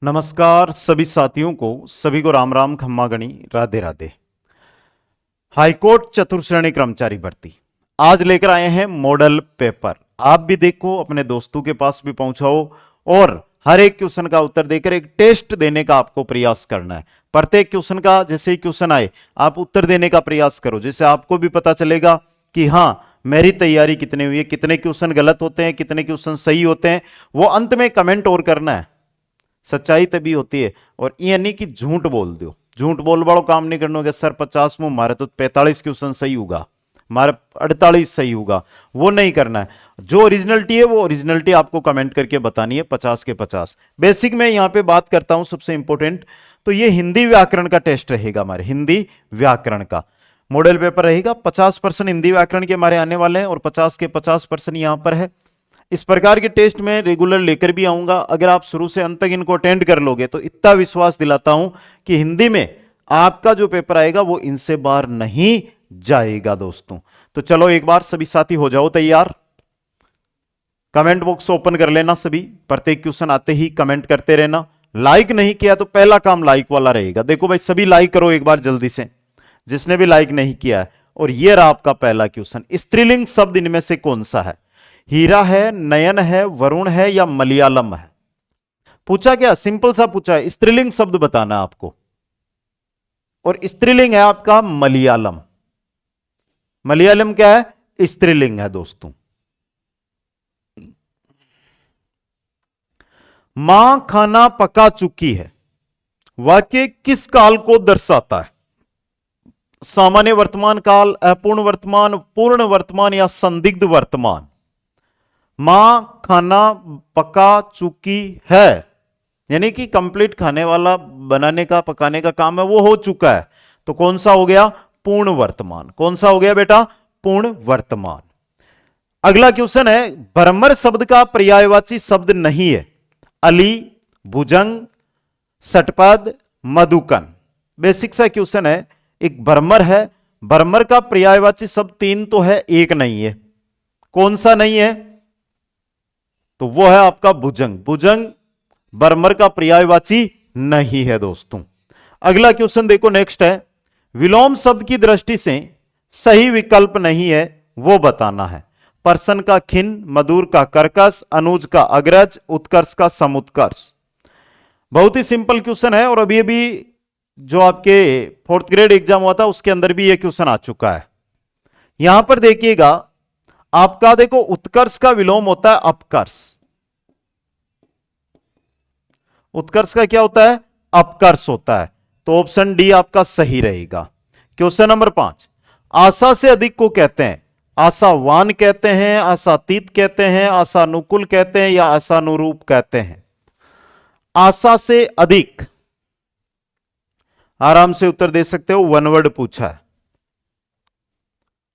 नमस्कार सभी साथियों को, सभी को राम राम, खम्मा गणी, राधे राधे। हाईकोर्ट चतुर्श्रेणी कर्मचारी भर्ती आज लेकर आए हैं मॉडल पेपर। आप भी देखो, अपने दोस्तों के पास भी पहुंचाओ और हर एक क्वेश्चन का उत्तर देकर एक टेस्ट देने का आपको प्रयास करना है। प्रत्येक क्वेश्चन का जैसे ही क्वेश्चन आए आप उत्तर देने का प्रयास करो, जिससे आपको भी पता चलेगा कि हाँ मेरी तैयारी कितनी हुई है, कितने क्वेश्चन गलत होते हैं, कितने क्वेश्चन सही होते हैं। वो अंत में कमेंट और करना है। सच्चाई तभी होती है, और ये नहीं कि झूठ बोल दो। झूठ बोल बड़ो काम नहीं करना होगा। सर 50 में मारे तो 45 क्वेश्चन सही होगा, हमारे 48 सही होगा, वो नहीं करना है। जो ओरिजिनलिटी है वो ओरिजिनलिटी आपको कमेंट करके बतानी है, 50 के 50। बेसिक में यहां पे बात करता हूं सबसे इंपॉर्टेंट, तो ये हिंदी व्याकरण का टेस्ट रहेगा। हमारे हिंदी व्याकरण का मॉडल पेपर रहेगा। 50% हिंदी व्याकरण के हमारे आने वाले हैं और 50 के 50% यहां पर है। इस प्रकार के टेस्ट में रेगुलर लेकर भी आऊंगा। अगर आप शुरू से अंत तक इनको अटेंड कर लोगे तो इतना विश्वास दिलाता हूं कि हिंदी में आपका जो पेपर आएगा वो इनसे बाहर नहीं जाएगा दोस्तों। तो चलो एक बार सभी साथी हो जाओ तैयार। कमेंट बॉक्स ओपन कर लेना सभी, प्रत्येक क्वेश्चन आते ही कमेंट करते रहना। लाइक नहीं किया तो पहला काम लाइक वाला रहेगा। देखो भाई सभी लाइक करो एक बार जल्दी से, जिसने भी लाइक नहीं किया है। और यह रहा आपका पहला क्वेश्चन। स्त्रीलिंग शब्द इनमें से कौन सा है? हीरा है, नयन है, वरुण है या मलयालम है? पूछा क्या, सिंपल सा पूछा है। स्त्रीलिंग शब्द बताना आपको, और स्त्रीलिंग है आपका मलयालम। मलयालम क्या है? स्त्रीलिंग है दोस्तों। मां खाना पका चुकी है, वाक्य किस काल को दर्शाता है? सामान्य वर्तमान काल, अपूर्ण वर्तमान, पूर्ण वर्तमान या संदिग्ध वर्तमान? मां खाना पका चुकी है यानी कि कंप्लीट खाने वाला बनाने का पकाने का काम है वो हो चुका है, तो कौन सा हो गया? पूर्ण वर्तमान। कौन सा हो गया बेटा? पूर्ण वर्तमान। अगला क्वेश्चन है, भ्रमर शब्द का पर्यायवाची शब्द नहीं है। अली, भुजंग, षटपद, मधुकन। बेसिक सा क्वेश्चन है। एक भ्रमर है, भ्रमर का पर्यायवाची शब्द 3 तो है, एक नहीं है। कौन सा नहीं है? तो वो है आपका भुजंग। भुजंग भ्रमर का पर्यायवाची नहीं है दोस्तों। अगला क्वेश्चन देखो, नेक्स्ट है, विलोम शब्द की दृष्टि से सही विकल्प नहीं है वो बताना है। प्रसन्न का खिन, मधुर का कर्कश, अनुज का अग्रज, उत्कर्ष का समुत्कर्ष। बहुत ही सिंपल क्वेश्चन है, और अभी अभी जो आपके 4th ग्रेड एग्जाम हुआ था उसके अंदर भी यह क्वेश्चन आ चुका है। यहां पर देखिएगा आपका, देखो उत्कर्ष का विलोम होता है अपकर्ष। उत्कर्ष का क्या होता है? अपकर्ष होता है। तो ऑप्शन डी आपका सही रहेगा। क्वेश्चन नंबर 5, आशा से अधिक को कहते हैं? आशावान कहते हैं, आशातीत कहते हैं, आशानुकूल कहते हैं या आशानुरूप कहते हैं? आशा से अधिक, आराम से उत्तर दे सकते हो, वन वर्ड पूछा है।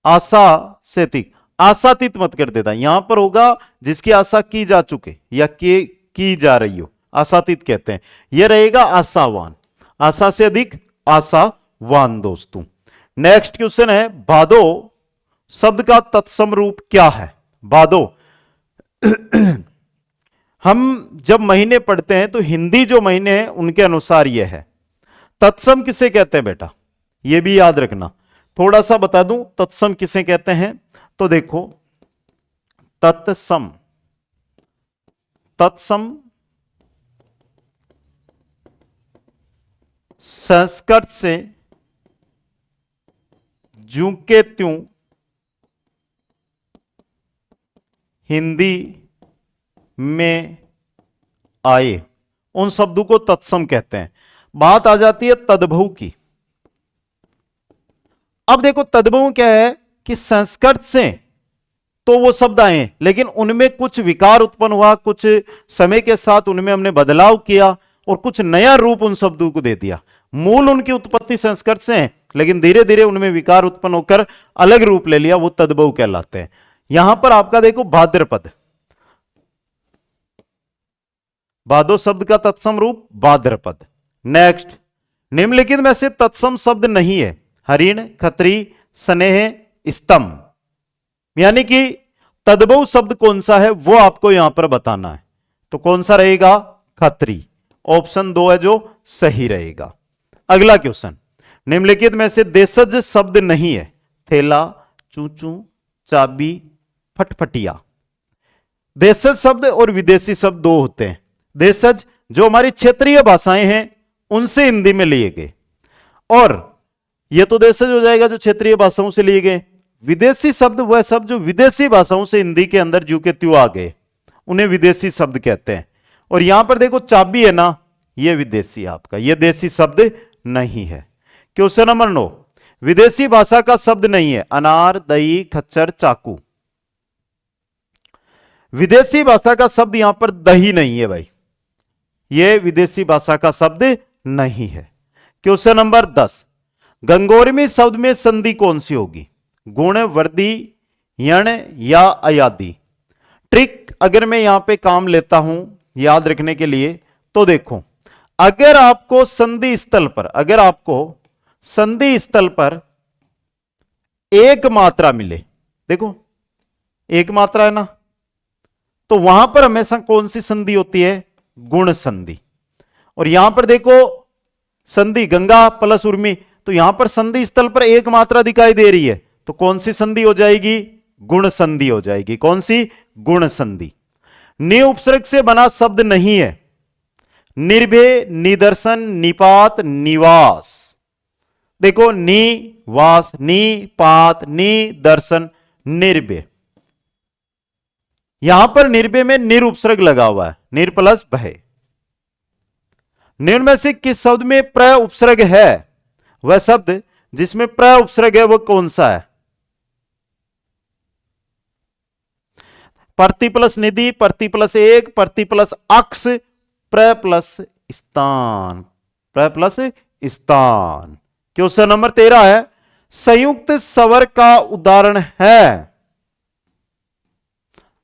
आशा से अधिक, आशातीत मत कर देता। यहां पर होगा जिसकी आशा की जा चुके या की जा रही हो, आशातीत कहते हैं। यह रहेगा आशावान। आशा से अधिक आशावान दोस्तों। नेक्स्ट क्वेश्चन है, भादो शब्द का तत्सम रूप क्या है? भादो हम जब महीने पढ़ते हैं तो हिंदी जो महीने हैं उनके अनुसार यह है। तत्सम किसे कहते हैं बेटा? यह भी याद रखना। थोड़ा सा बता दूं तत्सम किसे कहते हैं। तो देखो, तत्सम, तत्सम संस्कृत से ज्यों के त्यों हिंदी में आए उन शब्दों को तत्सम कहते हैं। बात आ जाती है तद्भव की। अब देखो तद्भव क्या है कि संस्कृत से तो वो शब्द आए लेकिन उनमें कुछ विकार उत्पन्न हुआ, कुछ समय के साथ उनमें हमने बदलाव किया और कुछ नया रूप उन शब्दों को दे दिया। मूल उनकी उत्पत्ति संस्कृत से है लेकिन धीरे धीरे उनमें विकार उत्पन्न होकर अलग रूप ले लिया, वो तद्भव कहलाते हैं। यहां पर आपका देखो भाद्रपद, भादो शब्द का तत्सम रूप भाद्रपद। नेक्स्ट, निम्नलिखित में से तत्सम शब्द नहीं है। हरिण, खत्री, स्नेह, स्तंभ। यानी कि तद्भव शब्द कौन सा है वो आपको यहां पर बताना है। तो कौन सा रहेगा? खत्री। ऑप्शन 2 है जो सही रहेगा। अगला क्वेश्चन, निम्नलिखित में से देशज शब्द नहीं है। थैला, चूचू, चाबी, फटफटिया। देशज शब्द और विदेशी शब्द दो होते हैं। देशज जो हमारी क्षेत्रीय भाषाएं हैं उनसे हिंदी में लिए गए, और यह तो देशज हो जाएगा जो क्षेत्रीय भाषाओं से लिए गए। विदेशी शब्द वह शब्द जो विदेशी भाषाओं से हिंदी के अंदर ज्यों के त्यों आ गए, उन्हें विदेशी शब्द कहते हैं। और यहां पर देखो चाबी है ना, यह विदेशी आपका, यह देशी शब्द नहीं है। क्वेश्चन नंबर 9, विदेशी भाषा का शब्द नहीं है। अनार, दही, खच्चर, चाकू। विदेशी भाषा का शब्द यहां पर दही नहीं है भाई, यह विदेशी भाषा का शब्द नहीं है। क्वेश्चन नंबर 10, गंगोरमी शब्द में संधि कौन सी होगी? गुण, वर्दी, यण या अयादी। ट्रिक अगर मैं यहां पे काम लेता हूं याद रखने के लिए, तो देखो, अगर आपको संधि स्थल पर, अगर आपको संधि स्थल पर एक मात्रा मिले, देखो एक मात्रा है ना, तो वहां पर हमेशा कौन सी संधि होती है? गुण संधि। और यहां पर देखो संधि गंगा प्लस उर्मी, तो यहां पर संधि स्थल पर एक मात्रा दिखाई दे रही है, तो कौन सी संधि हो जाएगी? गुण संधि हो जाएगी। कौन सी? गुण संधि। नि उपसर्ग से बना शब्द नहीं है। निर्भय, निदर्शन, निपात, निवास। देखो नि वास, नि पात, नि दर्शन, निर्भय। यहां पर निर्भय में निर उपसर्ग लगा हुआ है, निर प्लस भय। निम्न में से किस शब्द में प्र उपसर्ग है? वह शब्द जिसमें प्र उपसर्ग है वह कौन सा है? प्रति प्लस निधि, प्रति प्लस एक, प्रति प्लस अक्ष, प्र प्लस स्थान, प्र प्लस स्थान। क्वेश्चन नंबर 13 है, संयुक्त स्वर का उदाहरण है।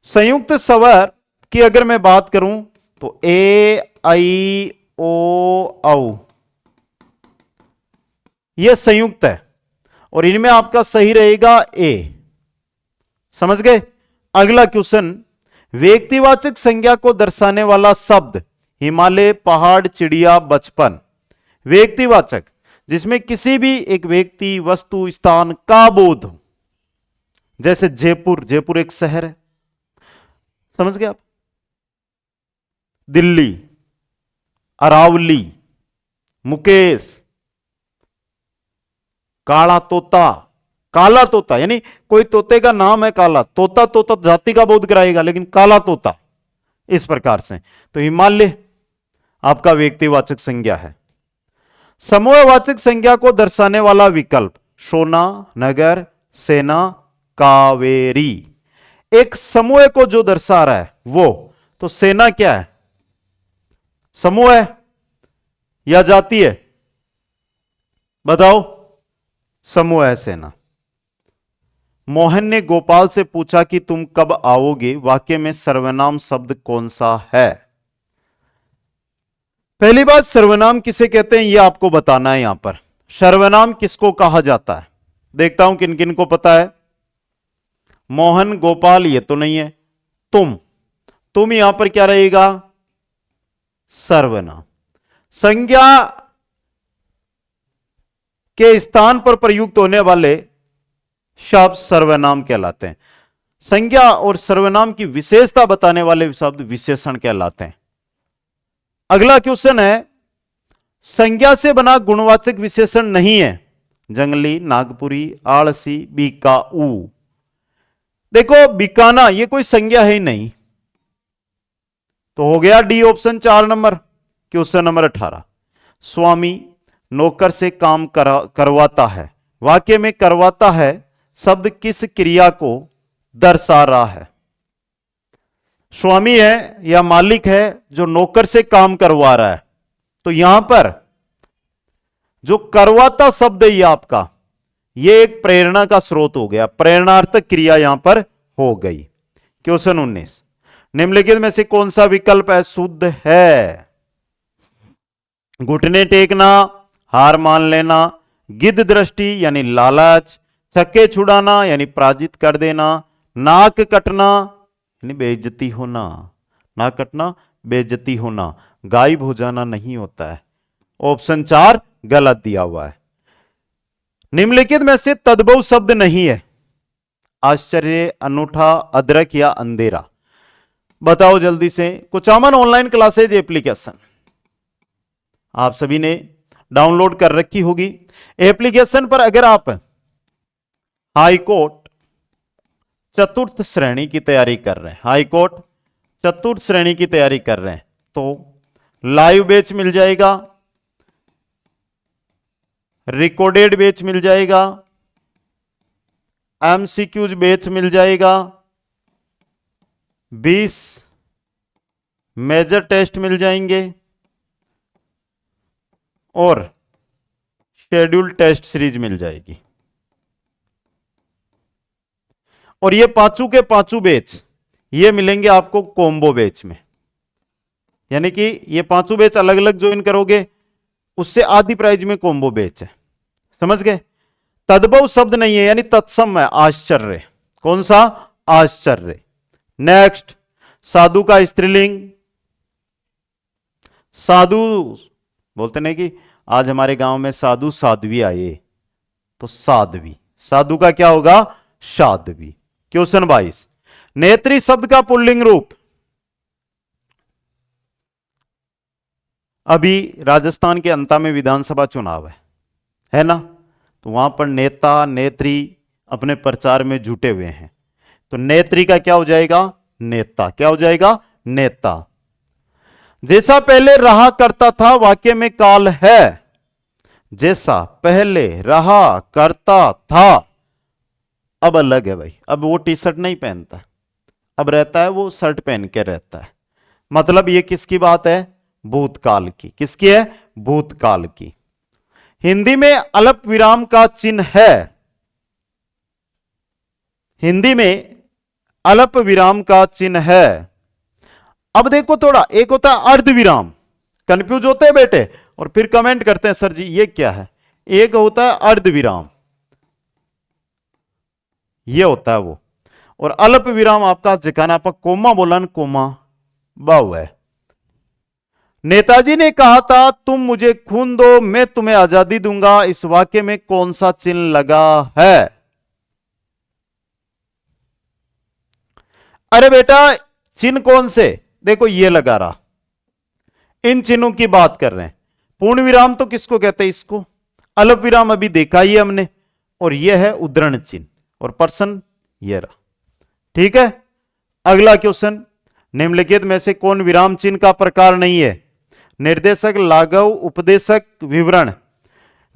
संयुक्त स्वर की अगर मैं बात करूं तो ए, आई, ओ, औ, यह संयुक्त है, और इनमें आपका सही रहेगा ए। समझ गए? अगला क्वेश्चन, व्यक्तिवाचक संज्ञा को दर्शाने वाला शब्द। हिमालय, पहाड़, चिड़िया, बचपन। व्यक्तिवाचक जिसमें किसी भी एक व्यक्ति, वस्तु, स्थान का बोध हो, जैसे जयपुर, जयपुर एक शहर है, समझ गए आप? दिल्ली, अरावली, मुकेश, काला तोता। काला तोता यानी कोई तोते का नाम है काला तोता, तोता जाति का बोध कराएगा, लेकिन काला तोता, इस प्रकार से। तो हिमालय आपका व्यक्तिवाचक संज्ञा है। समूहवाचक संज्ञा को दर्शाने वाला विकल्प। सोना, नगर, सेना, कावेरी। एक समूह को जो दर्शा रहा है वो, तो सेना क्या है? समूह है या जाति है? बताओ। समूह है, सेना। मोहन ने गोपाल से पूछा कि तुम कब आओगे। वाक्य में सर्वनाम शब्द कौन सा है? पहली बात, सर्वनाम किसे कहते हैं यह आपको बताना है। यहां पर सर्वनाम किसको कहा जाता है? देखता हूं किन किन को पता है। मोहन, गोपाल ये तो नहीं है। तुम यहां पर क्या रहेगा? सर्वनाम। संज्ञा के स्थान पर प्रयुक्त होने वाले शब्द सर्वनाम कहलाते हैं। संज्ञा और सर्वनाम की विशेषता बताने वाले शब्द विशेषण कहलाते हैं। अगला क्वेश्चन है, संज्ञा से बना गुणवाचक विशेषण नहीं है। जंगली, नागपुरी, आलसी, बीकाऊ। देखो बीकाना ये कोई संज्ञा है ही नहीं, तो हो गया D option 4 number. Question number 18, स्वामी नौकर से काम करवाता है। वाक्य में करवाता है शब्द किस क्रिया को दर्शा रहा है? स्वामी है या मालिक है जो नौकर से काम करवा रहा है? तो यहां पर जो करवाता शब्द है ये आपका, ये एक प्रेरणा का स्रोत हो गया, प्रेरणार्थक क्रिया यहां पर हो गई। क्वेश्चन 19, निम्नलिखित में से कौन सा विकल्प है शुद्ध है? घुटने टेकना, हार मान लेना, गिद्ध दृष्टि यानी लालच, छक्के छुड़ाना यानी पराजित कर देना, नाक कटना यानी बेइज्जती होना। नाक कटना बेइज्जती होना, गायब हो जाना नहीं होता है। ऑप्शन 4 गलत दिया हुआ है। निम्नलिखित में से तद्भव शब्द नहीं है। आश्चर्य, अनूठा, अदरक या अंधेरा। बताओ जल्दी से। कुछ अमन ऑनलाइन क्लासेज एप्लीकेशन आप सभी ने डाउनलोड कर रखी होगी। एप्लीकेशन पर अगर आप हाई कोर्ट चतुर्थ श्रेणी की तैयारी कर रहे हैं, हाई कोर्ट चतुर्थ श्रेणी की तैयारी कर रहे हैं, तो लाइव बैच मिल जाएगा, रिकॉर्डेड बैच मिल जाएगा, एमसीक्यूज बैच मिल जाएगा, 20 मेजर टेस्ट मिल जाएंगे और शेड्यूल टेस्ट सीरीज मिल जाएगी। और ये पांचों के पांचों बैच ये मिलेंगे आपको कॉम्बो बैच में, यानी कि ये पांचों बैच अलग अलग ज्वाइन करोगे, उससे आधी प्राइज में कॉम्बो बैच है। समझ गए? तद्भव शब्द नहीं है, यानी तत्सम है, आश्चर्य। कौन सा? आश्चर्य। नेक्स्ट, साधु का स्त्रीलिंग। साधु बोलते नहीं कि आज हमारे गांव में साधु साध्वी आए, तो साध्वी। साधु का क्या होगा? साध्वी। क्वेश्चन 22, नेत्री शब्द का पुल्लिंग रूप। अभी राजस्थान के अंता में विधानसभा चुनाव है ना, तो वहां पर नेता नेत्री अपने प्रचार में जुटे हुए हैं, तो नेत्री का क्या हो जाएगा? नेता। क्या हो जाएगा? नेता। जैसा पहले रहा करता था वाक्य में काल है। जैसा पहले रहा करता था, अब अलग है भाई, अब वो टी शर्ट नहीं पहनता, अब रहता है वो शर्ट पहन के रहता है। मतलब ये किसकी बात है? भूतकाल की। किसकी है? भूतकाल की। हिंदी में अल्प विराम का चिन्ह है। हिंदी में अल्प विराम का चिन्ह है। अब देखो थोड़ा, एक होता है अर्ध विराम, कंफ्यूज होते हैं बेटे और फिर कमेंट करते हैं सर जी ये क्या है। एक होता है अर्ध विराम, ये होता है वो, और अल्प विराम आपका जिकाना आप कोमा बोला, कोमा बाव है। नेताजी ने कहा था तुम मुझे खून दो मैं तुम्हें आजादी दूंगा, इस वाक्य में कौन सा चिन्ह लगा है? अरे बेटा चिन्ह कौन से? देखो ये लगा रहा, इन चिन्हों की बात कर रहे हैं। पूर्ण विराम तो किसको कहते हैं? इसको। अल्प विराम अभी देखा ही हमने, और यह है उद्धरण चिन्ह, और पर्सन ये रहा। ठीक है, अगला क्वेश्चन, निम्नलिखित में से कौन विराम चिन्ह का प्रकार नहीं है? निर्देशक, लाघव, उपदेशक, विवरण।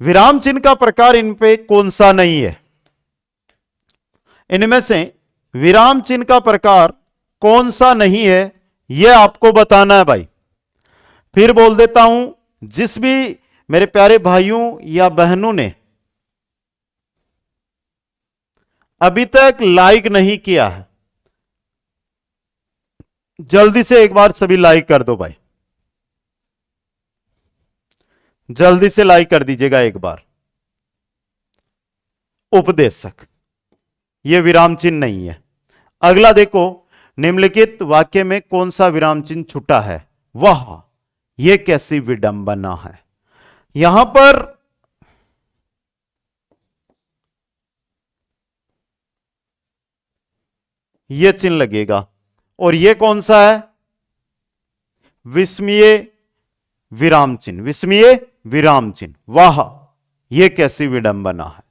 विराम चिन्ह का प्रकार इन पे कौन सा नहीं है? इनमें से विराम चिन्ह का प्रकार कौन सा नहीं है यह आपको बताना है भाई। फिर बोल देता हूं, जिस भी मेरे प्यारे भाइयों या बहनों ने अभी तक लाइक नहीं किया है, जल्दी से एक बार सभी लाइक कर दो भाई, जल्दी से लाइक कर दीजिएगा एक बार। उपदेशक, यह विराम चिन्ह नहीं है। अगला देखो, निम्नलिखित वाक्य में कौन सा विराम चिन्ह छूटा है? वाह यह कैसी विडंबना है। यहां पर यह चिन्ह लगेगा, और यह कौन सा है? विस्मय विराम चिन्ह। विस्मय विराम चिन्ह। वाह यह कैसी विडंबना है।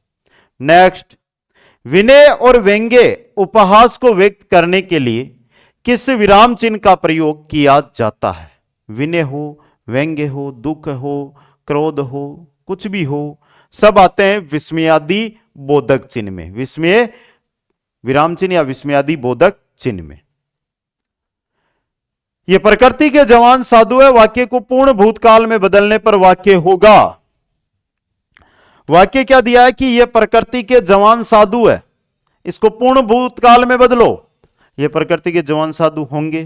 नेक्स्ट, विनय और व्यंग्य उपहास को व्यक्त करने के लिए किस विराम चिन्ह का प्रयोग किया जाता है? विनय हो, व्यंग्य हो, दुख हो, क्रोध हो, कुछ भी हो, सब आते हैं विस्मयादि बोधक चिन्ह में। विस्मय विराम चिन्ह या विस्मयादि बोधक चिन्ह में। यह प्रकृति के जवान साधु है, वाक्य को पूर्ण भूतकाल में बदलने पर वाक्य होगा। वाक्य क्या दिया है कि यह प्रकृति के जवान साधु है, इसको पूर्ण भूतकाल में बदलो। यह प्रकृति के जवान साधु होंगे,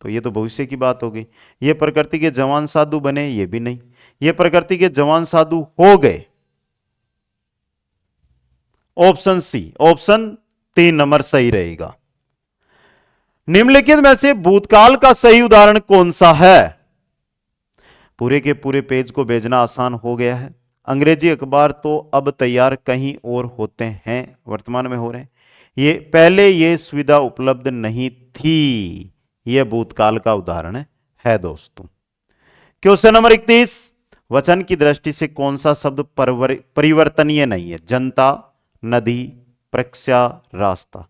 तो यह तो भविष्य की बात हो गई। यह प्रकृति के जवान साधु बने, यह भी नहीं। यह प्रकृति के जवान साधु हो गए। ऑप्शन सी, ऑप्शन 3 नंबर सही रहेगा। निम्नलिखित में से भूतकाल का सही उदाहरण कौन सा है? पूरे के पूरे पेज को भेजना आसान हो गया है। अंग्रेजी अखबार तो अब तैयार कहीं और होते हैं, वर्तमान में हो रहे हैं। ये पहले ये सुविधा उपलब्ध नहीं थी। यह भूतकाल का उदाहरण है दोस्तों। क्वेश्चन नंबर 31, वचन की दृष्टि से कौन सा शब्द परिवर्तनीय नहीं है? जनता, नदी, परीक्षा, रास्ता।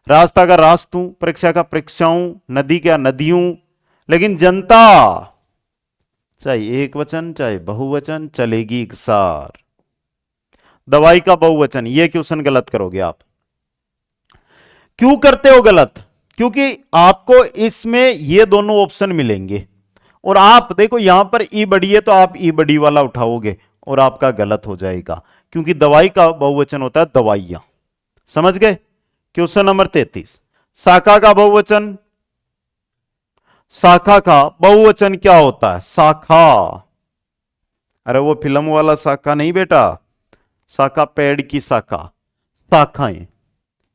रास्ता का रास्तों, परीक्षा का परीक्षाओं, नदी का नदियों, लेकिन जनता चाहे एक वचन चाहे बहुवचन चलेगी एक सार। दवाई का बहुवचन, यह क्वेश्चन गलत करोगे आप। क्यों करते हो गलत? क्योंकि आपको इसमें ये दोनों ऑप्शन मिलेंगे और आप देखो यहां पर ई बड़ी है तो आप ई बड़ी वाला उठाओगे और आपका गलत हो जाएगा, क्योंकि दवाई का बहुवचन होता है दवाइयां। समझ गए? क्वेश्चन नंबर 33, शाखा का बहुवचन, शाखा का बहुवचन क्या होता है? शाखा। अरे वो फिल्म वाला शाखा नहीं बेटा, शाखा पेड़ की शाखा, शाखाएं।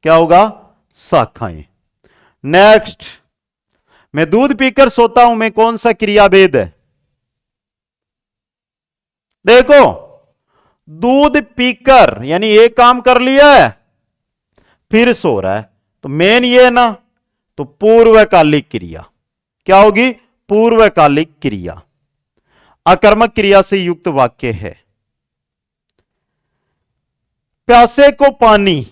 क्या होगा? शाखाएं। नेक्स्ट, मैं दूध पीकर सोता हूं में कौन सा क्रियाभेद है? देखो, दूध पीकर यानी एक काम कर लिया है फिर सो रहा है, तो मेन ये है ना, तो पूर्वकालिक क्रिया क्या होगी? पूर्वकालिक क्रिया। आकर्मक क्रिया से युक्त वाक्य है। प्यासे को पानी,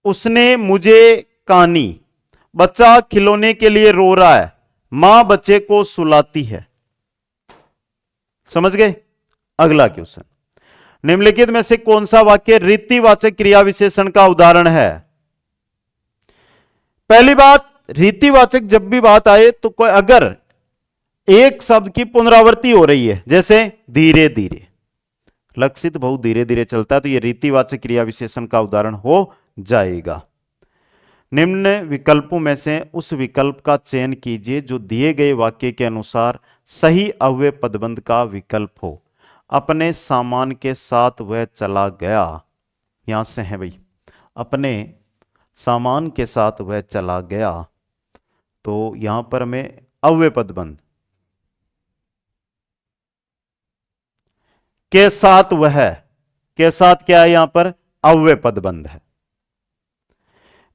उसने मुझे कानी। बच्चा खिलौने के लिए रो रहा है, मां बच्चे को सुलाती है। समझ गए? अगला क्वेश्चन, निम्नलिखित में से कौन सा वाक्य रीतिवाचक क्रिया विशेषण का उदाहरण है? पहली बात, रीतिवाचक जब भी बात आए तो कोई अगर एक शब्द की पुनरावृत्ति हो रही है, जैसे धीरे धीरे, लक्षित बहुत धीरे धीरे चलता है, तो यह रीतिवाचक क्रिया विशेषण का उदाहरण हो जाएगा। निम्न विकल्पों में से उस विकल्प का चयन कीजिए जो दिए गए वाक्य के अनुसार सही अव्यय पदबंध का विकल्प हो। अपने सामान के साथ वह चला गया, यहां से है भाई, अपने सामान के साथ वह चला गया, तो यहां पर हमें अव्यय पदबंध के साथ वह, के साथ क्या है? यहां पर अव्यय पदबंध है।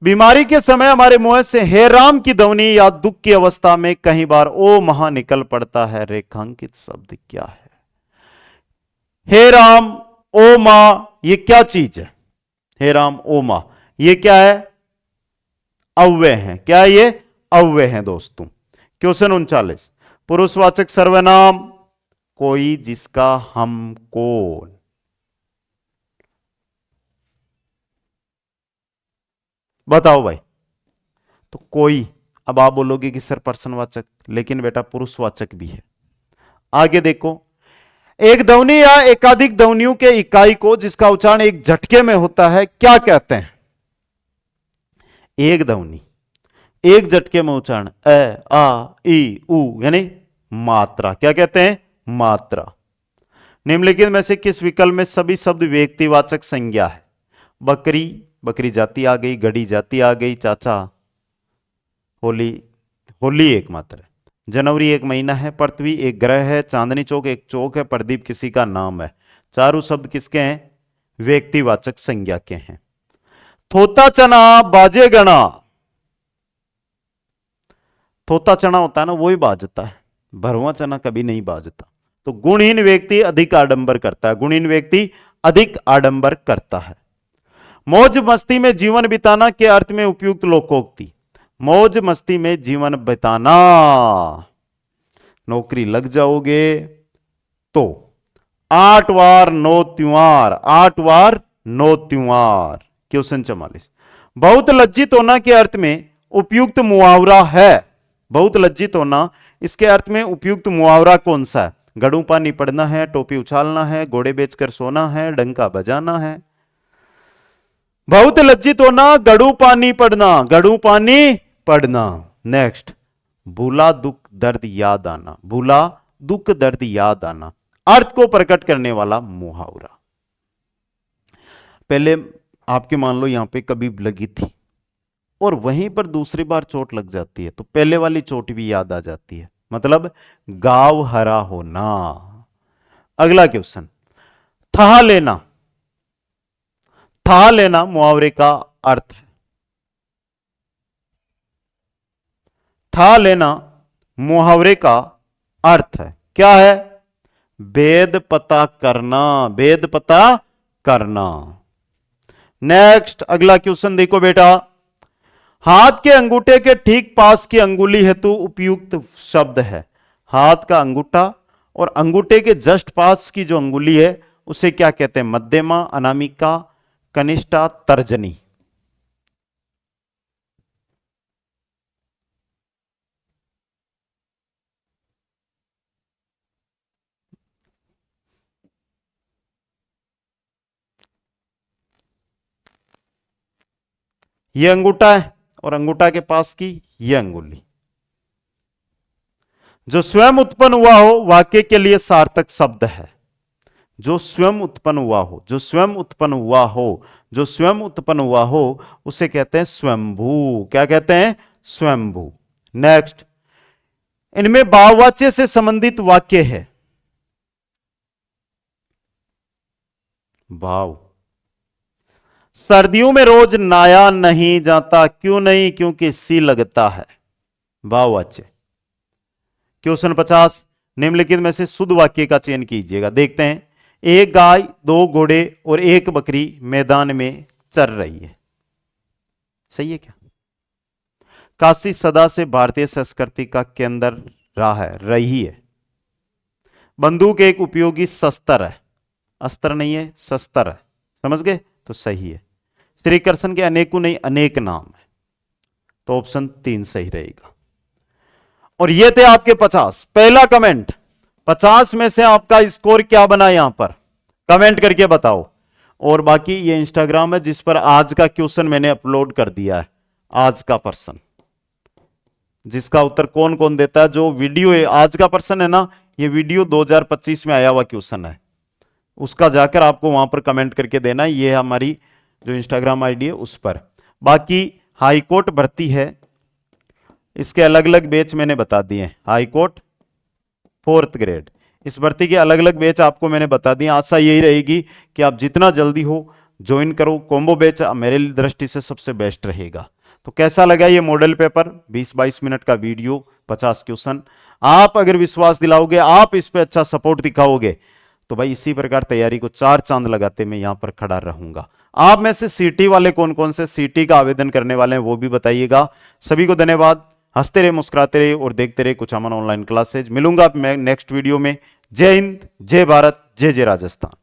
बीमारी के समय हमारे मुंह से हे राम की ध्वनि या दुख की अवस्था में कई बार ओ महा निकल पड़ता है। रेखांकित शब्द क्या है? हे राम, ओ मां, ये क्या चीज है? हे राम, ओ मां, ये क्या है? अव्यय है। क्या है ये? अव्यय है दोस्तों। क्वेश्चन 39, पुरुषवाचक सर्वनाम, कोई, जिसका, हम, कौन। बताओ भाई। तो कोई, अब आप बोलोगे कि सर पर्सनवाचक, लेकिन बेटा पुरुषवाचक भी है। आगे देखो, एक ध्वनि या एकाधिक ध्वनियों के इकाई को जिसका उच्चारण एक झटके में होता है क्या कहते हैं? एक ध्वनि एक झटके में उच्चारण, अ, आ, ई, उ, यानी मात्रा। क्या कहते हैं? मात्रा। निम्नलिखित में से किस विकल्प में सभी शब्द व्यक्तिवाचक संज्ञा है? बकरी, बकरी जाति आ गई, घड़ी जाति आ गई, चाचा, होली, होली एक मात्र है, जनवरी एक महीना है, पृथ्वी एक ग्रह है, चांदनी चौक एक चौक है, प्रदीप किसी का नाम है। चारों शब्द किसके हैं? व्यक्तिवाचक संज्ञा के हैं। थोता चना बाजे गणा, थोता चना होता है ना, वही बाजता है, भरवा चना कभी नहीं बाजता। तो गुणहीन व्यक्ति अधिक आडंबर करता है, गुणहीन व्यक्ति अधिक आडंबर करता है। मौज मस्ती में जीवन बिताना के अर्थ में उपयुक्त लोकोक्ति, मौज मस्ती में जीवन बिताना, नौकरी लग जाओगे तो 8 वार 9 त्योहार, 8 वार 9 त्योहार। क्वेश्चन 44, बहुत लज्जित होना के अर्थ में उपयुक्त मुहावरा है। बहुत लज्जित होना, इसके अर्थ में उपयुक्त मुहावरा कौन सा है? गड़ू पानी पड़ना है, टोपी उछालना है, घोड़े बेचकर सोना है, डंका बजाना है। बहुत लज्जित होना, गड़ू पानी पड़ना, गड़ू पानी पड़ना। नेक्स्ट, भूला दुख दर्द याद आना, भूला दुख दर्द याद आना, अर्थ को प्रकट करने वाला मुहावरा। पहले आपके मान लो यहां पे कभी लगी थी और वहीं पर दूसरी बार चोट लग जाती है तो पहले वाली चोट भी याद आ जाती है, मतलब गाव हरा होना। अगला क्वेश्चन, था लेना। था लेना मुहावरे का अर्थ है। था लेना मुहावरे का अर्थ है, क्या है? भेद पता करना, भेद पता करना। नेक्स्ट अगला क्वेश्चन देखो बेटा, हाथ के अंगूठे के ठीक पास की अंगुली हेतु उपयुक्त शब्द है। हाथ का अंगूठा और अंगूठे के जस्ट पास की जो अंगुली है उसे क्या कहते हैं? मध्यमा, अनामिका, कनिष्ठा, तर्जनी। यह अंगूठा है और अंगूठा के पास की यह अंगुली। जो स्वयं उत्पन्न हुआ हो वाक्य के लिए सार्थक शब्द है। जो स्वयं उत्पन्न हुआ हो, जो स्वयं उत्पन्न हुआ हो, जो स्वयं उत्पन्न हुआ हो उसे कहते हैं स्वयंभू। क्या कहते हैं? स्वयंभू। नेक्स्ट, इनमें भाववाच्य से संबंधित वाक्य है। भाव, सर्दियों में रोज नहाया नहीं जाता, क्यों नहीं? क्योंकि सी लगता है। भाववाच्य। क्वेश्चन 50, निम्नलिखित में से शुद्ध वाक्य का चयन कीजिएगा। देखते हैं, एक गाय, दो घोड़े और एक बकरी मैदान में चर रही है। सही है क्या? काशी सदा से भारतीय संस्कृति का केंद्र रहा है, रही है। बंदूक एक उपयोगी शस्त्र है, अस्त्र नहीं है, शस्त्र है। समझ गए? तो सही है। श्री कृष्ण के अनेकों नहीं अनेक नाम है, तो ऑप्शन 3 सही रहेगा। और ये थे आपके 50। पहला कमेंट, 50 में से आपका स्कोर क्या बना यहां पर? कमेंट करके बताओ। और बाकी ये इंस्टाग्राम है जिस पर आज का क्वेश्चन मैंने अपलोड कर दिया है। आज का पर्सन जिसका उत्तर कौन कौन देता है, जो वीडियो है आज का पर्सन है ना, ये वीडियो 2025 में आया हुआ क्वेश्चन है, उसका जाकर आपको वहां पर कमेंट करके देना है। ये हमारी जो इंस्टाग्राम आईडी है उस पर। बाकी हाईकोर्ट भर्ती है, इसके अलग अलग बैच मैंने बता दिए हैं। हाईकोर्ट 4th ग्रेड, इस भर्ती के अलग अलग बैच आपको मैंने बता दिए। आशा यही रहेगी कि आप जितना जल्दी हो ज्वाइन करो। कॉम्बो बैच मेरे दृष्टि से सबसे बेस्ट रहेगा। तो कैसा लगा ये मॉडल पेपर? 20-22 मिनट का वीडियो, 50 क्वेश्चन। आप अगर विश्वास दिलाओगे, आप इस पे अच्छा सपोर्ट दिखाओगे, तो भाई इसी प्रकार तैयारी को 4 चांद लगाते मैं यहां पर खड़ा रहूंगा। आप में से सीटी वाले कौन कौन से सीटी का आवेदन करने वाले हैं वो भी बताइएगा। सभी को धन्यवाद। हंसते रहे, मुस्कुराते रहे और देखते रहे कुछ अमन ऑनलाइन क्लासेज। मिलूंगा मैं नेक्स्ट वीडियो में। जय हिंद, जय भारत, जय जय राजस्थान।